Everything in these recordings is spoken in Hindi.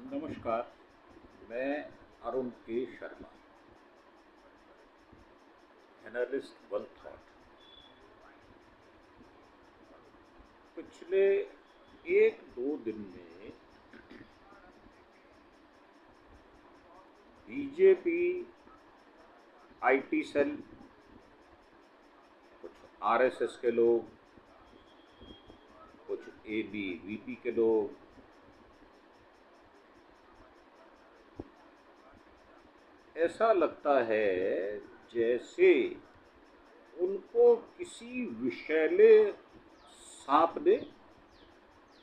नमस्कार। मैं अरुण के शर्मा, एनालिस्ट वन थॉट। पिछले एक दो दिन में बीजेपी, आईटी सेल, कुछ आरएसएस के लोग, कुछ एबीवीपी के लोग, ऐसा लगता है जैसे उनको किसी विषैले सांप ने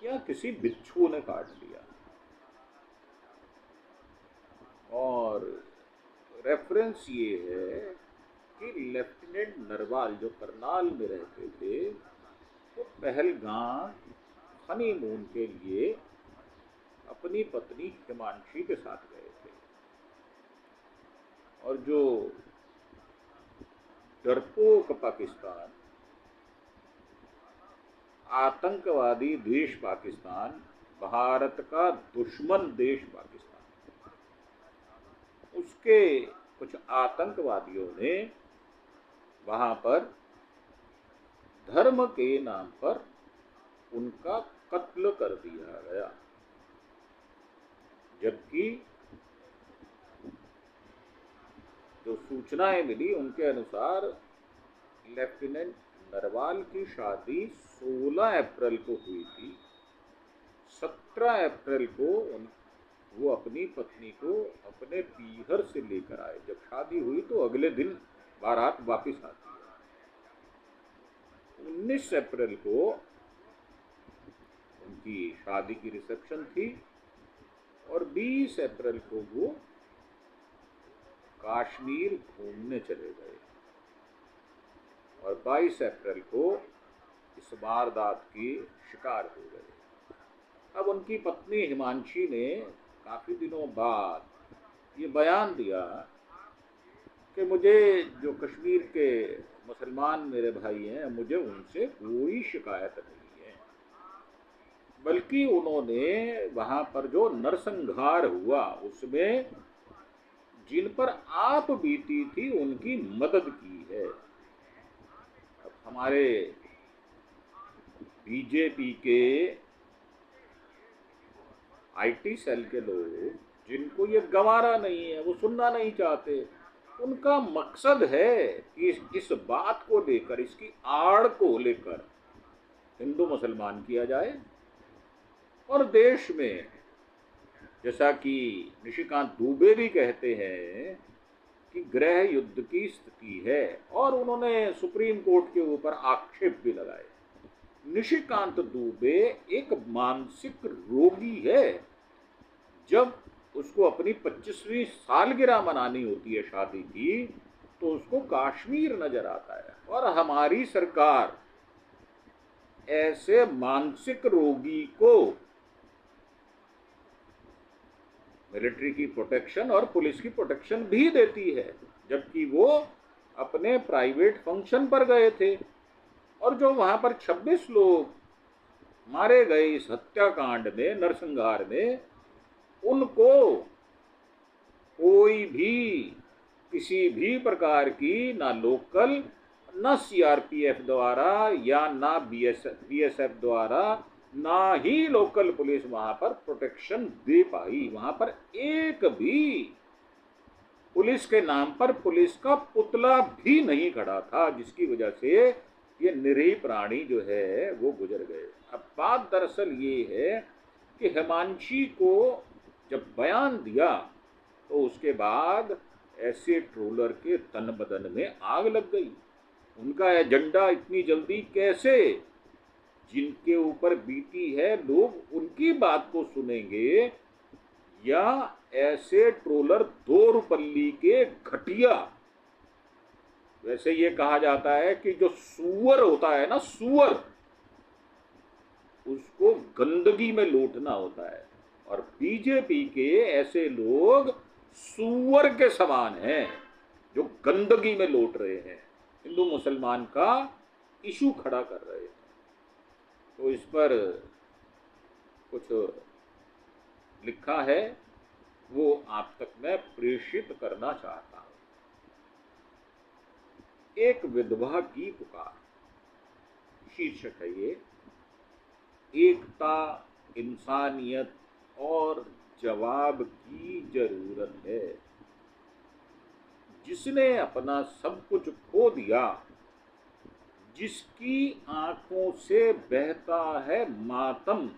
या किसी बिच्छू ने काट लिया। और रेफरेंस ये है कि लेफ्टिनेंट नरवाल जो करनाल में रहते थे वो पहलगाम हनीमून के लिए अपनी पत्नी हिमांशी के साथ गए थे। और जो डरपोक पाकिस्तान, आतंकवादी देश पाकिस्तान, भारत का दुश्मन देश पाकिस्तान, उसके कुछ आतंकवादियों ने वहां पर धर्म के नाम पर उनका कत्ल कर दिया गया। जबकि जो सूचनाएं मिली उनके अनुसार लेफ्टिनेंट नरवाल की शादी 16 अप्रैल को हुई थी। 17 अप्रैल को वो अपनी पत्नी को अपने पीहर से लेकर आए। जब शादी हुई तो अगले दिन बारात वापस आती है। 19 अप्रैल को उनकी शादी की रिसेप्शन थी और 20 अप्रैल को वो कश्मीर घूमने चले गए और 22 अप्रैल को इस वारदात की शिकार हो गए। अब उनकी पत्नी हिमांशी ने काफ़ी दिनों बाद ये बयान दिया कि मुझे जो कश्मीर के मुसलमान मेरे भाई हैं, मुझे उनसे कोई शिकायत नहीं है, बल्कि उन्होंने वहाँ पर जो नरसंहार हुआ उसमें जिन पर आप बीती थी उनकी मदद की है। अब हमारे बीजेपी के आईटी सेल के लोग, जिनको ये गंवारा नहीं है, वो सुनना नहीं चाहते, उनका मकसद है कि इस बात को लेकर, इसकी आड़ को लेकर हिंदू मुसलमान किया जाए और देश में, जैसा कि निशिकांत दुबे भी कहते हैं कि गृह युद्ध की स्थिति है, और उन्होंने सुप्रीम कोर्ट के ऊपर आक्षेप भी लगाए। निशिकांत दुबे एक मानसिक रोगी है। जब उसको अपनी 25वीं सालगिरह मनानी होती है शादी की, तो उसको कश्मीर नजर आता है। और हमारी सरकार ऐसे मानसिक रोगी को मिलिट्री की प्रोटेक्शन और पुलिस की प्रोटेक्शन भी देती है, जबकि वो अपने प्राइवेट फंक्शन पर गए थे। और जो वहां पर 26 लोग मारे गए इस हत्याकांड में, नरसंहार में, उनको कोई भी किसी भी प्रकार की ना लोकल, ना सीआरपीएफ द्वारा या ना बीएसएफ द्वारा, ना ही लोकल पुलिस वहां पर प्रोटेक्शन दे पाई। वहां पर एक भी पुलिस के नाम पर पुलिस का पुतला भी नहीं खड़ा था, जिसकी वजह से ये निरीह प्राणी जो है वो गुजर गए। अब बात दरअसल ये है कि हिमांशी को जब बयान दिया तो उसके बाद ऐसे ट्रोलर के तन बदन में आग लग गई। उनका एजेंडा इतनी जल्दी कैसे, जिनके ऊपर बीती है लोग उनकी बात को सुनेंगे, या ऐसे ट्रोलर दो रुपल्ली के घटिया। वैसे ये कहा जाता है कि जो सुअर होता है ना, सुअर, उसको गंदगी में लौटना होता है, और बीजेपी के ऐसे लोग सुअर के समान हैं जो गंदगी में लौट रहे हैं, हिंदू मुसलमान का इशू खड़ा कर रहे हैं। तो इस पर कुछ लिखा है वो आप तक मैं प्रेषित करना चाहता हूं। एक विधवा की पुकार शीर्षक है ये। एकता, इंसानियत और जवाब की जरूरत है। जिसने अपना सब कुछ खो दिया, जिसकी आंखों से बहता है मातम,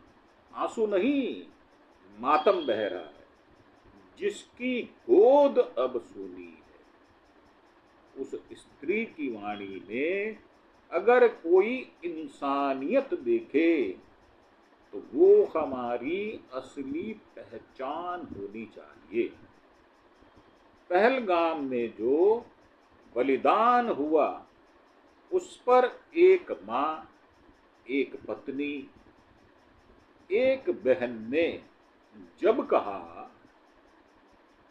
आंसू नहीं मातम बह रहा है, जिसकी गोद अब सूनी है, उस स्त्री की वाणी में अगर कोई इंसानियत देखे तो वो हमारी असली पहचान होनी चाहिए। पहलगाम में जो बलिदान हुआ, उस पर एक माँ, एक पत्नी, एक बहन ने जब कहा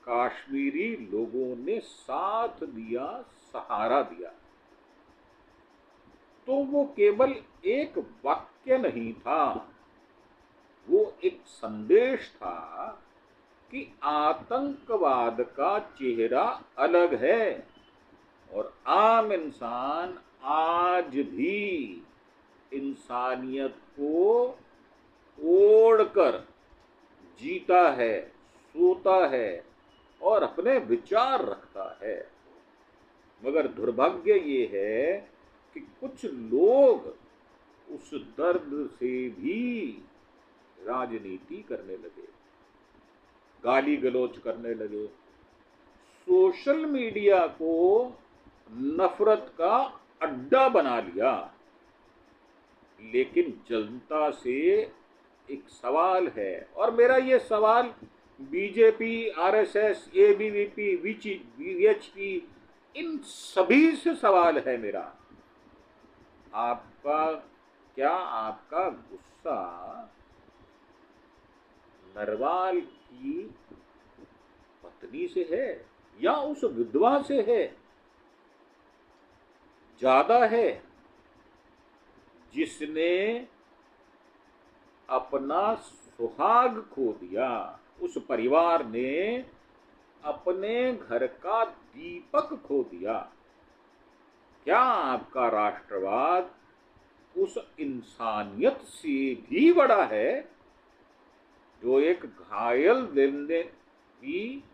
काश्मीरी लोगों ने साथ दिया, सहारा दिया, तो वो केवल एक वाक्य नहीं था, वो एक संदेश था कि आतंकवाद का चेहरा अलग है और आम इंसान आज भी इंसानियत को ओढ़कर जीता है, सोता है और अपने विचार रखता है। मगर दुर्भाग्य ये है कि कुछ लोग उस दर्द से भी राजनीति करने लगे, गाली गलौज करने लगे, सोशल मीडिया को नफरत का अड्डा बना लिया। लेकिन जनता से एक सवाल है, और मेरा ये सवाल बीजेपी, आरएसएस, एबीवीपी, वीएचपी, इन सभी से सवाल है मेरा। आपका गुस्सा नरवाल की पत्नी से है या उस विधवा से है? ज्यादा है जिसने अपना सुहाग खो दिया, उस परिवार ने अपने घर का दीपक खो दिया। क्या आपका राष्ट्रवाद उस इंसानियत से भी बड़ा है जो एक घायल दिल ने भी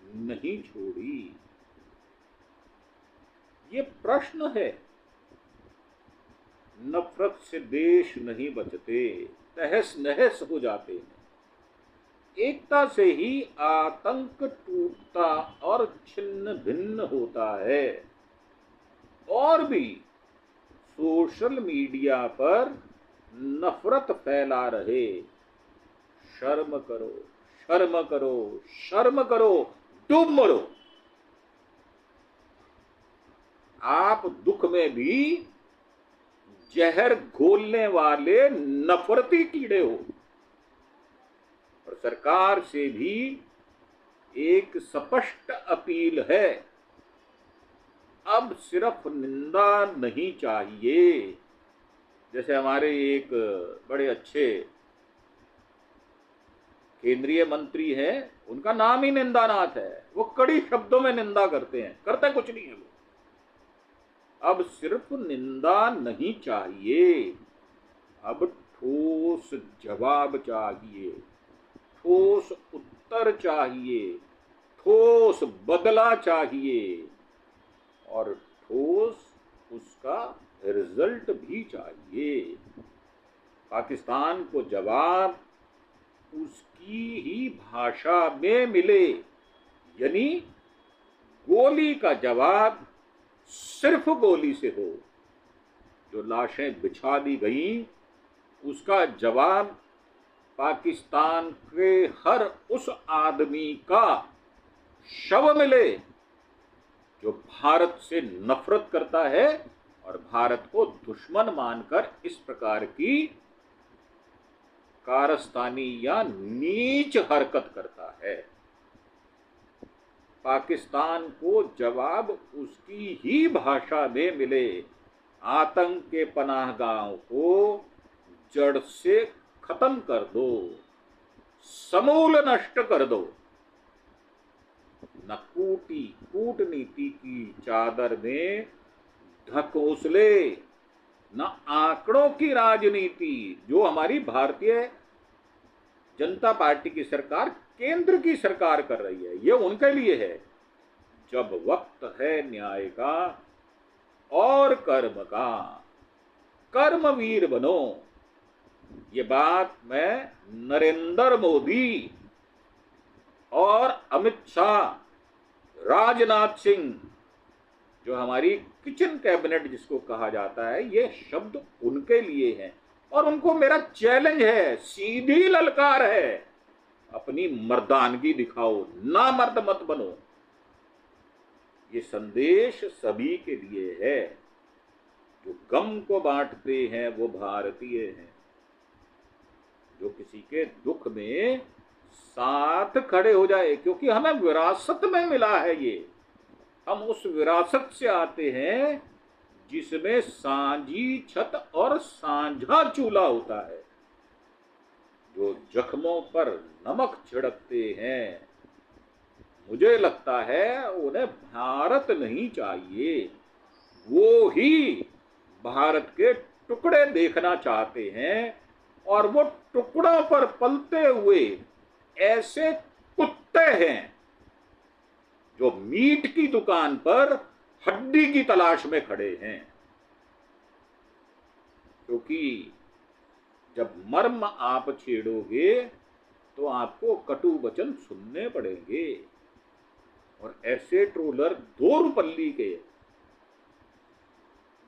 नहीं छोड़ी? ये प्रश्न है। नफरत से देश नहीं बचते, तहस नहस हो जाते हैं। एकता से ही आतंक टूटता और छिन्न भिन्न होता है। और भी सोशल मीडिया पर नफरत फैला रहे, शर्म करो, शर्म करो, शर्म करो, डूब मरो। आप दुख में भी जहर घोलने वाले नफरती कीड़े हो। और सरकार से भी एक स्पष्ट अपील है, अब सिर्फ निंदा नहीं चाहिए। जैसे हमारे एक बड़े अच्छे केंद्रीय मंत्री हैं, उनका नाम ही निंदानाथ है, वो कड़ी शब्दों में निंदा करते हैं, करते कुछ नहीं है वो। अब सिर्फ निंदा नहीं चाहिए, अब ठोस जवाब चाहिए, ठोस उत्तर चाहिए, ठोस बदला चाहिए और ठोस उसका रिजल्ट भी चाहिए। पाकिस्तान को जवाब उसकी ही भाषा में मिले, यानी गोली का जवाब सिर्फ गोली से हो। जो लाशें बिछा दी गई, उसका जवाब पाकिस्तान के हर उस आदमी का शव मिले जो भारत से नफरत करता है और भारत को दुश्मन मानकर इस प्रकार की कारस्तानी या नीच हरकत करता है। पाकिस्तान को जवाब उसकी ही भाषा में मिले। आतंक के पनाहगाहों को जड़ से खत्म कर दो, समूल नष्ट कर दो। न कूटनीति की चादर में ढकोसले, न आंकड़ों की राजनीति जो हमारी भारतीय जनता पार्टी की सरकार, केंद्र की सरकार कर रही है, ये उनके लिए है। जब वक्त है न्याय का और कर्म का, कर्मवीर बनो। ये बात मैं नरेंद्र मोदी और अमित शाह, राजनाथ सिंह, जो हमारी किचन कैबिनेट जिसको कहा जाता है, ये शब्द उनके लिए हैं। और उनको मेरा चैलेंज है, सीधी ललकार है, अपनी मर्दानगी दिखाओ, ना मर्द मत बनो। ये संदेश सभी के लिए है। जो गम को बांटते हैं वो भारतीय हैं, जो किसी के दुख में साथ खड़े हो जाए, क्योंकि हमें विरासत में मिला है ये। हम उस विरासत से आते हैं जिसमें सांझी छत और सांझा चूल्हा होता है। जो जख्मों पर नमक छिड़कते हैं, मुझे लगता है उन्हें भारत नहीं चाहिए, वो ही भारत के टुकड़े देखना चाहते हैं। और वो टुकड़ों पर पलते हुए ऐसे कुत्ते हैं जो मीट की दुकान पर हड्डी की तलाश में खड़े हैं। क्योंकि जब मर्म आप छेड़ोगे तो आपको कटु वचन सुनने पड़ेंगे। और ऐसे ट्रोलर 2 रुपल्ली के,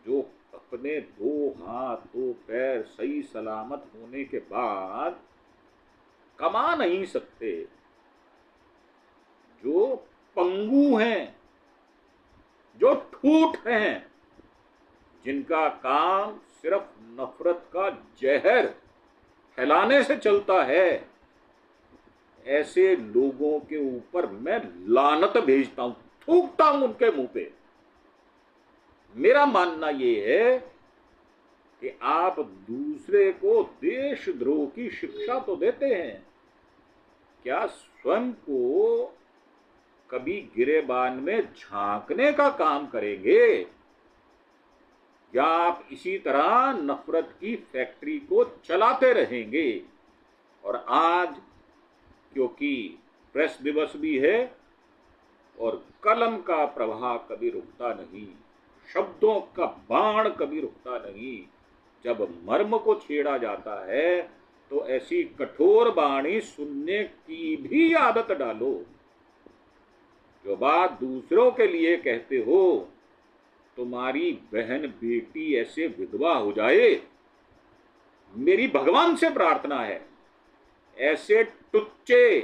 जो अपने 2 हाथ 2 पैर सही सलामत होने के बाद कमा नहीं सकते, जो पंगु हैं, जो ठूठ हैं, जिनका काम सिर्फ नफरत का जहर फैलाने से चलता है, ऐसे लोगों के ऊपर मैं लानत भेजता हूं, थूकता हूं उनके मुंह पे। मेरा मानना यह है कि आप दूसरे को देशद्रोह की शिक्षा तो देते हैं, क्या स्वयं को कभी गिरेबान में झांकने का काम करेंगे? या आप इसी तरह नफरत की फैक्ट्री को चलाते रहेंगे? और आज क्योंकि प्रेस दिवस भी है और कलम का प्रवाह कभी रुकता नहीं, शब्दों का बाण कभी रुकता नहीं। जब मर्म को छेड़ा जाता है तो ऐसी कठोर बाणी सुनने की भी आदत डालो। जो बात दूसरों के लिए कहते हो, तुम्हारी बहन बेटी ऐसे विधवा हो जाए, मेरी भगवान से प्रार्थना है। ऐसे टुच्चे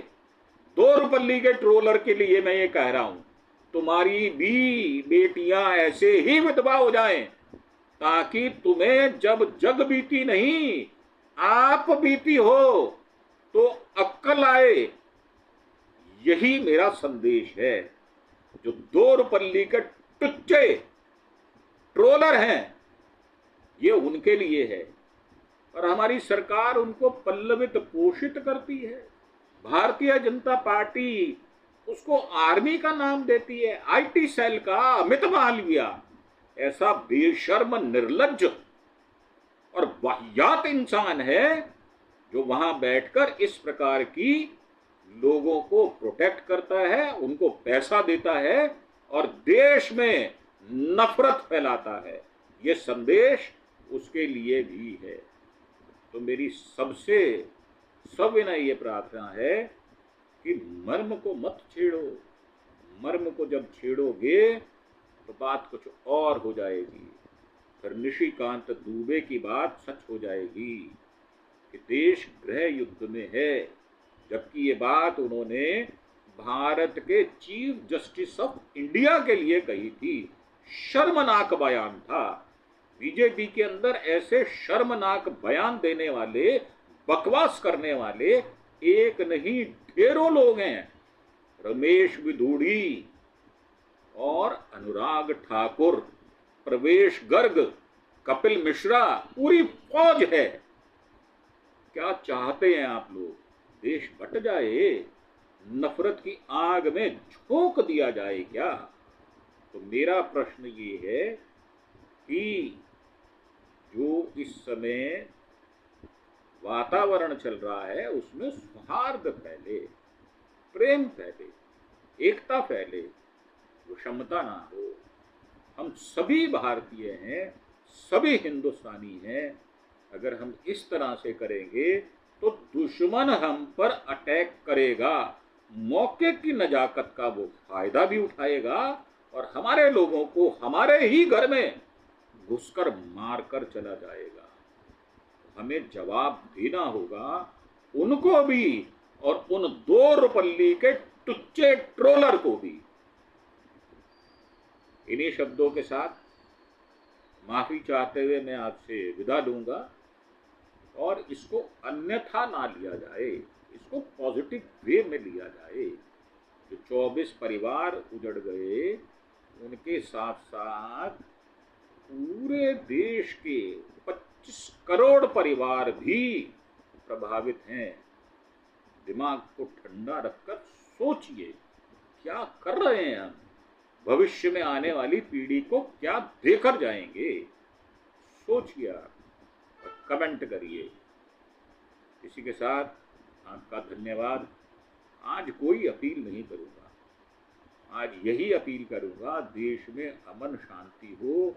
2 रुपल्ली के ट्रोलर के लिए मैं ये कह रहा हूं, तुम्हारी भी बेटियां ऐसे ही विधवा हो जाएं, ताकि तुम्हें जब जग बीती नहीं आप बीती हो तो अक्ल आए। यही मेरा संदेश है। जो 2 रुपल्ली के टुच्चे ट्रोलर हैं, ये उनके लिए है। और हमारी सरकार उनको पल्लवित पोषित करती है। भारतीय जनता पार्टी उसको आर्मी का नाम देती है, आईटी सेल का अमित मालविया। ऐसा बेशर्म, निर्लज्ज और वाहियात इंसान है जो वहां बैठकर इस प्रकार की लोगों को प्रोटेक्ट करता है, उनको पैसा देता है और देश में नफरत फैलाता है। ये संदेश उसके लिए भी है। तो मेरी सबसे सविनय ये प्रार्थना है कि मर्म को मत छेड़ो। मर्म को जब छेड़ोगे तो बात कुछ और हो जाएगी। फिर निशिकांत दुबे की बात सच हो जाएगी कि देश गृह युद्ध में है, जबकि ये बात उन्होंने भारत के चीफ जस्टिस ऑफ इंडिया के लिए कही थी। शर्मनाक बयान था। बीजेपी के अंदर ऐसे शर्मनाक बयान देने वाले, बकवास करने वाले एक नहीं ढेरों लोग हैं। रमेश विधूड़ी और अनुराग ठाकुर, प्रवेश गर्ग, कपिल मिश्रा, पूरी फौज है। क्या चाहते हैं आप लोग? देश बट जाए, नफरत की आग में झोंक दिया जाए क्या? तो मेरा प्रश्न ये है कि जो इस समय वातावरण चल रहा है उसमें सौहार्द फैले, प्रेम फैले, एकता फैले, विषमता ना हो। हम सभी भारतीय हैं, सभी हिंदुस्तानी हैं। अगर हम इस तरह से करेंगे तो दुश्मन हम पर अटैक करेगा, मौके की नजाकत का वो फायदा भी उठाएगा और हमारे लोगों को हमारे ही घर में घुसकर मारकर चला जाएगा। हमें जवाब देना होगा उनको भी और उन 2 रुपल्ली के टुच्चे ट्रोलर को भी। इन्हीं शब्दों के साथ माफी चाहते हुए मैं आपसे विदा लूंगा और इसको अन्यथा ना लिया जाए, इसको पॉजिटिव वे में लिया जाए। जो 24 परिवार उजड़ गए उनके साथ साथ पूरे देश के 25 करोड़ परिवार भी प्रभावित हैं। दिमाग को ठंडा रखकर सोचिए क्या कर रहे हैं हम, भविष्य में आने वाली पीढ़ी को क्या देकर जाएंगे। सोचिए आप और कमेंट करिए। इसी के साथ आपका धन्यवाद। आज कोई अपील नहीं करूंगा, आज यही अपील करूंगा देश में अमन शांति हो,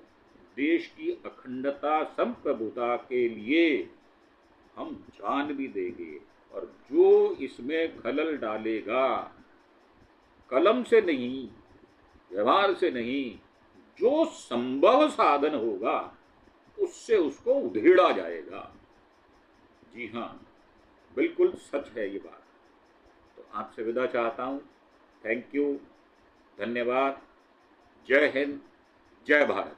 देश की अखंडता संप्रभुता के लिए हम जान भी देंगे। और जो इसमें खलल डालेगा, कलम से नहीं, व्यवहार से नहीं, जो संभव साधन होगा उससे उसको उधेड़ा जाएगा। जी हाँ, बिल्कुल सच है ये बात। तो आपसे विदा चाहता हूँ। थैंक यू, धन्यवाद। जय हिंद, जय भारत।